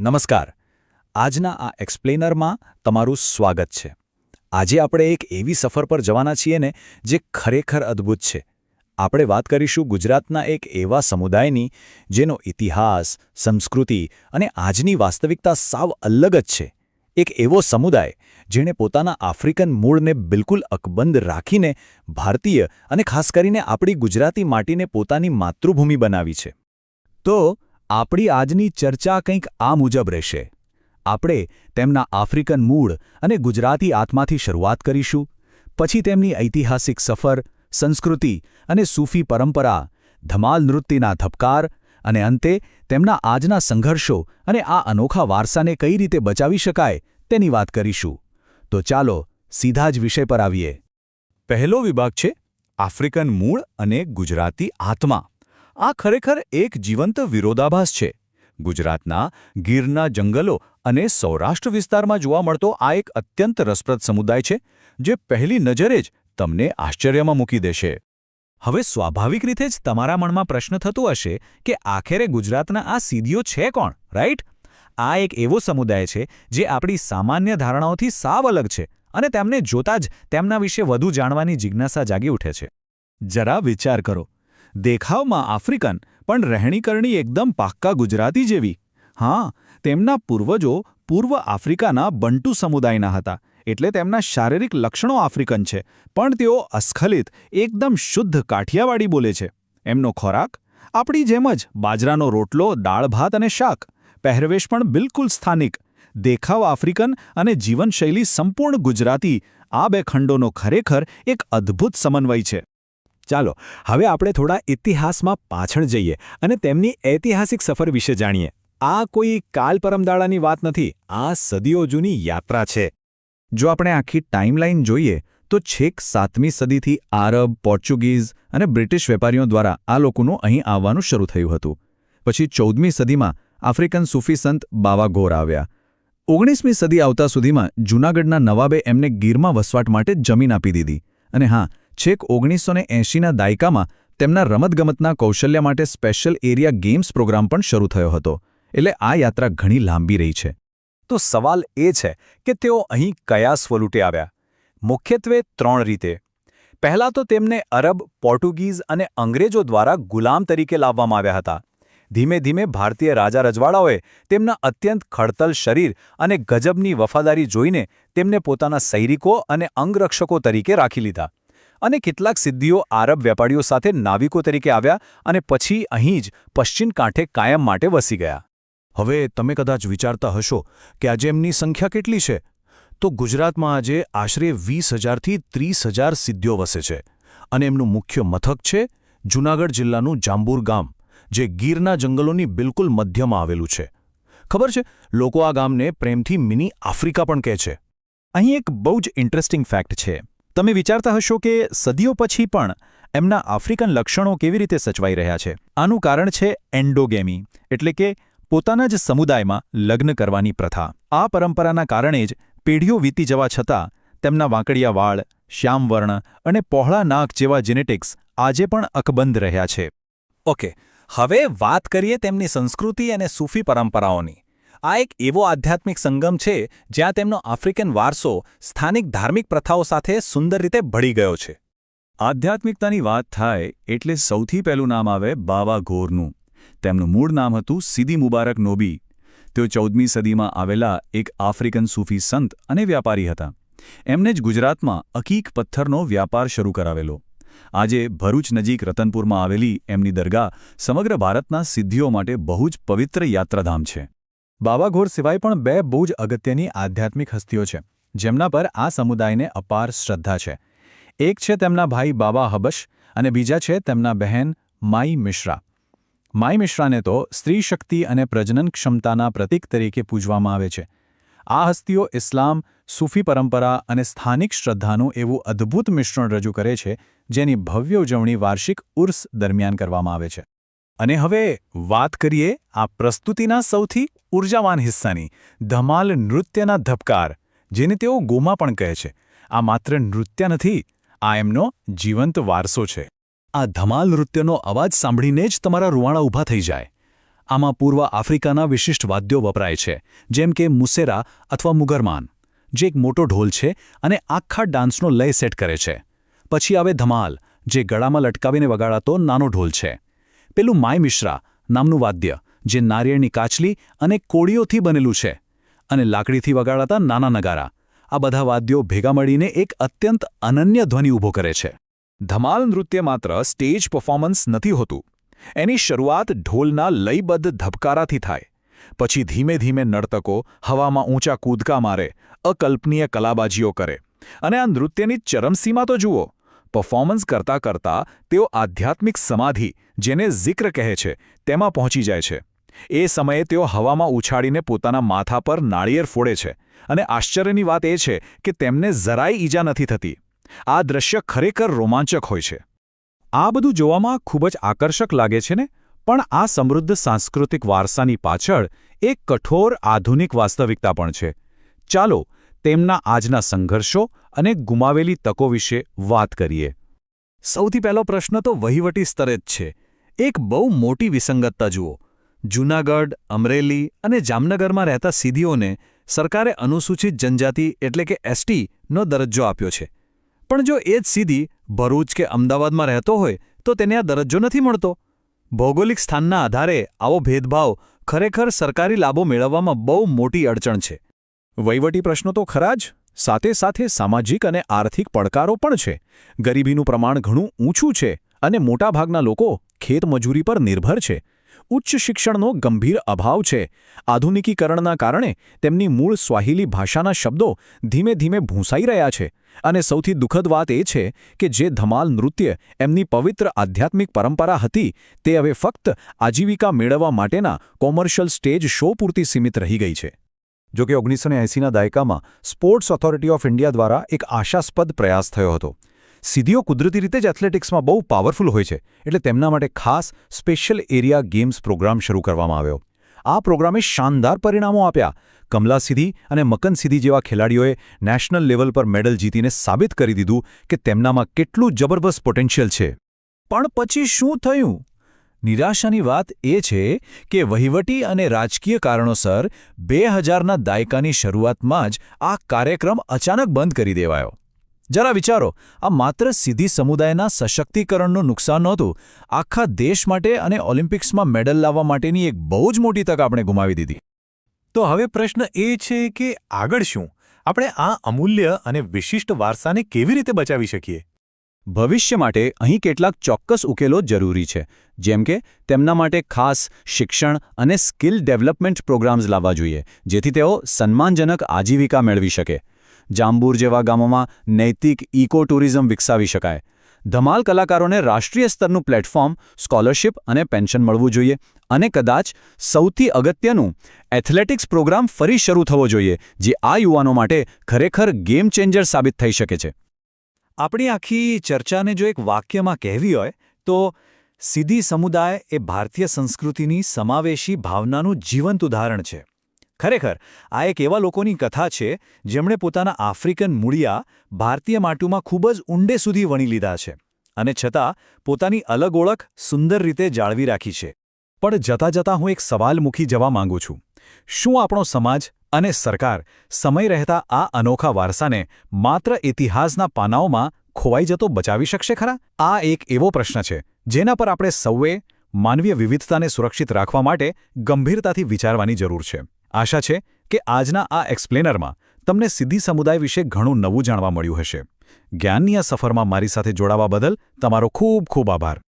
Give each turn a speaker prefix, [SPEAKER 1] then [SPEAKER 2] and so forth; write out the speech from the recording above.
[SPEAKER 1] નમસ્કાર. આજના આ એક્સપ્લેનરમાં તમારું સ્વાગત છે. આજે આપણે એક એવી સફર પર જવાના છીએ ને જે ખરેખર અદ્ભુત છે. આપણે વાત કરીશું ગુજરાતના એક એવા સમુદાયની જેનો ઇતિહાસ, સંસ્કૃતિ અને આજની વાસ્તવિકતા સાવ અલગ જ છે. એક એવો સમુદાય જેણે પોતાના આફ્રિકન મૂળને બિલકુલ અકબંધ રાખીને ભારતીય અને ખાસ કરીને આપણી ગુજરાતી માટીને પોતાની માતૃભૂમિ બનાવી છે. તો આપણી આજની ચર્ચા કંઈક આ મુજબ રહેશે. આપણે તેમના આફ્રિકન મૂળ અને ગુજરાતી આત્માથી શરૂઆત કરીશું, પછી તેમની ઐતિહાસિક સફર, સંસ્કૃતિ અને સૂફી પરંપરા, ધમાલ નૃત્યના ધબકાર અને અંતે તેમના આજના સંઘર્ષો અને આ અનોખા વારસાને કઈ રીતે બચાવી શકાય તેની વાત કરીશું. તો ચાલો સીધા જ વિષય પર આવીએ. પહેલો વિભાગ છે આફ્રિકન મૂળ અને ગુજરાતી આત્મા. આ ખરેખર એક જીવંત વિરોધાભાસ છે. ગુજરાતના ગીરના જંગલો અને સૌરાષ્ટ્ર વિસ્તારમાં જોવા મળતો આ એક અત્યંત રસપ્રદ સમુદાય છે, જે પહેલી નજરે જ તમને આશ્ચર્યમાં મૂકી દેશે. હવે સ્વાભાવિક રીતે જ તમારા મનમાં પ્રશ્ન થતો હશે કે આખરે ગુજરાતના આ સીદીઓ છે કોણ, રાઈટ? આ એક એવો સમુદાય છે જે આપણી સામાન્ય ધારણાઓથી સાવ અલગ છે અને તેમને જોતા જ તેમના વિશે વધુ જાણવાની જિજ્ઞાસા જાગી ઉઠે છે. જરા વિચાર કરો. દેખાવમાં આફ્રિકન પણ રહેણીકરણી એકદમ પાક્કા ગુજરાતી જેવી. હા, તેમના પૂર્વજો પૂર્વ આફ્રિકાના બંટુ સમુદાયના હતા, એટલે તેમના શારીરિક લક્ષણો આફ્રિકન છે, પણ તેઓ અસ્ખલિત, એકદમ શુદ્ધ કાઠિયાવાડી બોલે છે. એમનો ખોરાક આપણી જેમ જ બાજરાનો રોટલો, દાળ ભાત અને શાક. પહેરવેશ પણ બિલકુલ સ્થાનિક. દેખાવ આફ્રિકન અને જીવનશૈલી સંપૂર્ણ ગુજરાતી. આ બે ખંડોનો ખરેખર એક અદ્ભુત સમન્વય છે. ચાલો હવે આપણે થોડા ઇતિહાસમાં પાછળ જઈએ અને તેમની ઐતિહાસિક સફર વિશે જાણીએ. આ કોઈ કાલ પરમદાડાની વાત નથી, આ સદીઓ જૂની યાત્રા છે. જો આપણે આખી ટાઈમલાઈન જોઈએ તો છેક 7મી સદીથી આરબ, પોર્ચુગીઝ અને બ્રિટિશ વેપારીઓ દ્વારા આ લોકોનું અહીં આવવાનું શરૂ થયું હતું. પછી 14મી સદીમાં આફ્રિકન સૂફી સંત બાવા ગોર આવ્યા. 19મી સદી આવતા સુધીમાં જૂનાગઢના નવાબે એમને ગીરમાં વસવાટ માટે જમીન આપી દીધી. અને હા, છેક 1980ના દાયકામાં તેમના રમતગમતના કૌશલ્ય માટે સ્પેશિયલ એરિયા ગેમ્સ પ્રોગ્રામ પણ શરૂ થયો હતો. એટલે આ યાત્રા ઘણી લાંબી રહી છે. તો સવાલ એ છે કે તેઓ અહીં કયા સ્વરૂપે આવ્યા? મુખ્યત્વે 3 રીતે. પહેલાં તો તેમને અરબ, પોર્ટુગીઝ અને અંગ્રેજો દ્વારા ગુલામ તરીકે લાવવામાં આવ્યા હતા. ધીમે ધીમે ભારતીય રાજા રજવાડાઓએ તેમના અત્યંત ખડતલ શરીર અને ગજબની વફાદારી જોઈને તેમને પોતાના સૈનિકો અને અંગરક્ષકો તરીકે રાખી લીધા. અને કેટલાક સિદ્ધિઓ આરબ વેપારીઓ સાથે નાવિકો તરીકે આવ્યા અને પછી અહીં જ પશ્ચિમ કાંઠે કાયમ માટે વસી ગયા. હવે તમે કદાચ વિચારતા હશો કે આજે એમની સંખ્યા કેટલી છે? તો ગુજરાતમાં આજે આશરે 20,000થી 30,000 સિદ્ધીઓ વસે છે. અને એમનું મુખ્ય મથક છે જૂનાગઢ જિલ્લાનું જાંબુર ગામ, જે ગીરના જંગલોની બિલકુલ મધ્યમાં આવેલું છે. ખબર છે, લોકો આ ગામને પ્રેમથી મિની આફ્રિકા પણ કહે છે. અહીં એક બહુ જ ઇન્ટરેસ્ટિંગ ફેક્ટ છે. તમે વિચારતા હશો કે સદીઓ પછી પણ એમના આફ્રિકન લક્ષણો કેવી રીતે સચવાઈ રહ્યા છે? આનું કારણ છે એન્ડોગેમી, એટલે કે પોતાના જ સમુદાયમાં લગ્ન કરવાની પ્રથા. આ પરંપરાના કારણે જ પેઢીઓ વીતી જવા છતાં તેમના વાંકડિયા વાળ, શ્યામ વર્ણ અને પહોળા નાક જેવા જેનેટિક્સ આજે પણ અકબંધ રહ્યા છે. ઓકે, હવે વાત કરીએ તેમની સંસ્કૃતિ અને સૂફી પરંપરાઓની. આ એક એવો આધ્યાત્મિક સંગમ છે જ્યાં તેમનો આફ્રિકન વારસો સ્થાનિક ધાર્મિક પ્રથાઓ સાથે સુંદર રીતે ભળી ગયો છે. આધ્યાત્મિકતાની વાત થાય એટલે સૌથી પહેલું નામ આવે બાવા ગોરનું. તેમનું મૂળ નામ હતું સીદી મુબારક નોબી. તેઓ 14મી સદીમાં આવેલા એક આફ્રિકન સૂફી સંત અને વ્યાપારી હતા. એમને જ ગુજરાતમાં અકીક પથ્થરનો વ્યાપાર શરૂ કરાવેલો. આજે ભરૂચ નજીક રતનપુરમાં આવેલી એમની દરગાહ સમગ્ર ભારતના સિદ્ધિઓ માટે બહુ જ પવિત્ર યાત્રાધામ છે. બાવા ગોર સિવાય પણ 2 બહુ જ અગત્યની આધ્યાત્મિક હસ્તીઓ છે, જેમના પર આ સમુદાયને અપાર શ્રદ્ધા છે. એક છે તેમના ભાઈ બાબા હબશ અને બીજા છે તેમના બહેન માઈ મિશ્રા. માઈ મિશ્રાને તો સ્ત્રી શક્તિ અને પ્રજનન ક્ષમતાના પ્રતીક તરીકે પૂજવામાં આવે છે. આ હસ્તીઓ ઇસ્લામ, સૂફી પરંપરા અને સ્થાનિક શ્રદ્ધાનું એવું અદ્ભુત મિશ્રણ રજૂ કરે છે, જેની ભવ્ય ઉજવણી વાર્ષિક ઉર્સ દરમિયાન કરવામાં આવે છે. અને હવે વાત કરીએ આ પ્રસ્તુતિના સૌથી ઉર્જાવાન હિસ્સાની, ધમાલ નૃત્યના ધબકાર, જેને તેઓ ગોમા પણ કહે છે. આ માત્ર નૃત્ય નથી, આ એમનો જીવંત વારસો છે. આ ધમાલ નૃત્યનો અવાજ સાંભળીને જ તમારા રૂવાણા ઊભા થઈ જાય.
[SPEAKER 2] આમાં પૂર્વ આફ્રિકાના વિશિષ્ટ વાદ્યો વપરાય છે, જેમ કે મુસેરા અથવા મુગરમાન, જે એક મોટો ઢોલ છે અને આખા ડાન્સનો લય સેટ કરે છે. પછી આવે ધમાલ, જે ગળામાં લટકાવીને વગાડાતો નાનો ઢોલ છે. પેલું માય મિશ્રા નામનું વાદ્ય, જે નારિયેળની કાચલી અને કોળીઓથી બનેલું છે, અને લાકડીથી વગાડાતા નાના નગારા. આ બધા વાદ્યો ભેગા મળીને એક અત્યંત અનન્ય ધ્વનિ ઊભો કરે છે.
[SPEAKER 1] ધમાલ નૃત્ય માત્ર સ્ટેજ પરફોર્મન્સ નથી હોતું. એની શરૂઆત ઢોલના લયબદ્ધ ધબકારાથી થાય. પછી ધીમે ધીમે નર્તકો હવામાં ઊંચા કૂદકા મારે, અકલ્પનીય કલાબાજીઓ કરે. અને આ નૃત્યની ચરમસીમા તો જુઓ. પરફોર્મન્સ કરતાં કરતાં તેઓ આધ્યાત્મિક સમાધિ, જેને જિક્ર કહે છે, તેમાં પહોંચી જાય છે. એ સમયે તેઓ હવામાં ઉછાળીને પોતાના માથા પર નાળિયેર ફોડે છે. અને આશ્ચર્યની વાત એ છે કે તેમને જરાય ઈજા નથી થતી. આ દ્રશ્ય ખરેખર રોમાંચક હોય છે.
[SPEAKER 2] આ બધું જોવામાં ખૂબ જ આકર્ષક લાગે છે ને, પણ આ સમૃદ્ધ સાંસ્કૃતિક વારસાની પાછળ એક કઠોર આધુનિક વાસ્તવિકતા પણ છે. ચાલો તેમના આજના સંઘર્ષો અને ગુમાવેલી તકો વિશે વાત કરીએ. સૌથી પહેલો પ્રશ્ન તો વહીવટી સ્તરે જ છે. એક બહુ મોટી વિસંગતતા જુઓ. જૂનાગઢ, અમરેલી અને જામનગરમાં રહેતા સિદ્ધીઓને સરકારે અનુસૂચિત જનજાતિ એટલે કે એસટીનો દરજ્જો આપ્યો છે. પણ જો એ જ સિદ્ધી ભરૂચ કે અમદાવાદમાં રહેતો હોય તો તેને આ દરજ્જો નથી મળતો. ભૌગોલિક સ્થાનના આધારે આવો ભેદભાવ ખરેખર સરકારી લાભો મેળવવામાં બહુ મોટી અડચણ છે.
[SPEAKER 1] વહીવટી પ્રશ્નો તો ખરા જ, સાથે સાથે સામાજિક અને આર્થિક પડકારો પણ છે. ગરીબીનું પ્રમાણ ઘણું ઊંચું છે અને મોટાભાગના લોકો ખેતમજૂરી પર નિર્ભર છે. ઉચ્ચ શિક્ષણનો ગંભીર અભાવ છે. આધુનિકીકરણના કારણે તેમની મૂળ સ્વાહિલી ભાષાના શબ્દો ધીમે ધીમે ભૂંસાઈ રહ્યા છે. અને સૌથી દુઃખદ વાત એ છે કે જે ધમાલ નૃત્ય એમની પવિત્ર આધ્યાત્મિક પરંપરા હતી, તે હવે ફક્ત આજીવિકા મેળવવા માટેના કોમર્શિયલ સ્ટેજ શો પૂરતી સીમિત રહી ગઈ છે. જોકે 1980ના દાયકામાં સ્પોર્ટ્સ ઓથોરિટી ઓફ ઇન્ડિયા દ્વારા એક આશાસ્પદ પ્રયાસ થયો હતો. સિદ્ધીઓ કુદરતી રીતે જ એથ્લેટિક્સમાં બહુ પાવરફુલ હોય છે, એટલે તેમના માટે ખાસ સ્પેશિયલ એરિયા ગેમ્સ પ્રોગ્રામ શરૂ કરવામાં આવ્યો. આ પ્રોગ્રામે શાનદાર પરિણામો આપ્યા. કમલા સિદ્ધી અને મકન સિદ્ધી જેવા ખેલાડીઓએ નેશનલ લેવલ પર મેડલ જીતીને સાબિત કરી દીધું કે તેમનામાં કેટલું જબરદસ્ત પોટેન્શિયલ છે.
[SPEAKER 2] પણ પછી શું થયું? નિરાશાની વાત એ છે કે વહીવટી અને રાજકીય કારણોસર 2000ના દાયકાની શરૂઆતમાં જ આ કાર્યક્રમ અચાનક બંધ કરી દેવાયો. જરા વિચારો, આ માત્ર સિદ્ધી સમુદાયના સશક્તિકરણનું નુકસાન નહોતું, આખા દેશ માટે અને ઓલિમ્પિક્સમાં મેડલ લાવવા માટેની એક બહુ જ મોટી તક આપણે ગુમાવી દીધી.
[SPEAKER 3] તો હવે પ્રશ્ન એ છે કે આગળ શું? આપણે આ અમૂલ્ય અને વિશિષ્ટ વારસાને કેવી રીતે બચાવી શકીએ?
[SPEAKER 2] ભવિષ્ય માટે અહીં કેટલાક ચોક્કસ ઉકેલો જરૂરી છે, જેમ કે તેમના માટે ખાસ શિક્ષણ અને સ્કિલ ડેવલપમેન્ટ પ્રોગ્રામ્સ લાવવા જોઈએ, જેથી તેઓ સન્માનજનક આજીવિકા મેળવી શકે. જાંબુર જેવા ગામોમાં નૈતિક ઇકો ટુરિઝમ વિકસાવી શકાય. ધમાલ કલાકારોને રાષ્ટ્રીય સ્તરનું પ્લેટફોર્મ, સ્કોલરશિપ અને પેન્શન મળવું જોઈએ. અને કદાચ સૌથી અગત્યનું, એથ્લેટિક્સ પ્રોગ્રામ ફરી શરૂ થવો જોઈએ, જે આ યુવાનો માટે ખરેખર ગેમ ચેન્જર સાબિત થઈ શકે છે. આપણી આખી ચર્ચાને જો એક વાક્યમાં કહેવી હોય તો સિદ્ધી સમુદાય એ ભારતીય સંસ્કૃતિની સમાવેશી ભાવનાનું જીવંત ઉદાહરણ છે. ખરેખર આ એક એવા લોકોની કથા છે જેમણે પોતાના આફ્રિકન મૂળિયા ભારતીય માટીમાં ખૂબ જ ઊંડે સુધી વણી લીધા છે અને છતાં પોતાની અલગ ઓળખ સુંદર રીતે જાળવી રાખી છે.
[SPEAKER 1] પણ જતાં જતાં હું એક સવાલ મૂકી જવા માંગુ છું. શું આપણો સમાજ અને સરકાર સમય રહેતા આ અનોખા વારસાને માત્ર ઇતિહાસના પાનાઓમાં ખોવાઈ જતો બચાવી શકશે ખરા? આ એક એવો પ્રશ્ન છે જેના પર આપણે સૌએ માનવીય વિવિધતાને સુરક્ષિત રાખવા માટે ગંભીરતાથી વિચારવાની જરૂર છે. આશા છે કે આજના આ એક્સપ્લેનરમાં તમને સિદ્ધી સમુદાય વિશે ઘણું નવું જાણવા મળ્યું હશે. જ્ઞાનની આ સફરમાં મારી સાથે જોડાવા બદલ તમારો ખૂબ ખૂબ આભાર.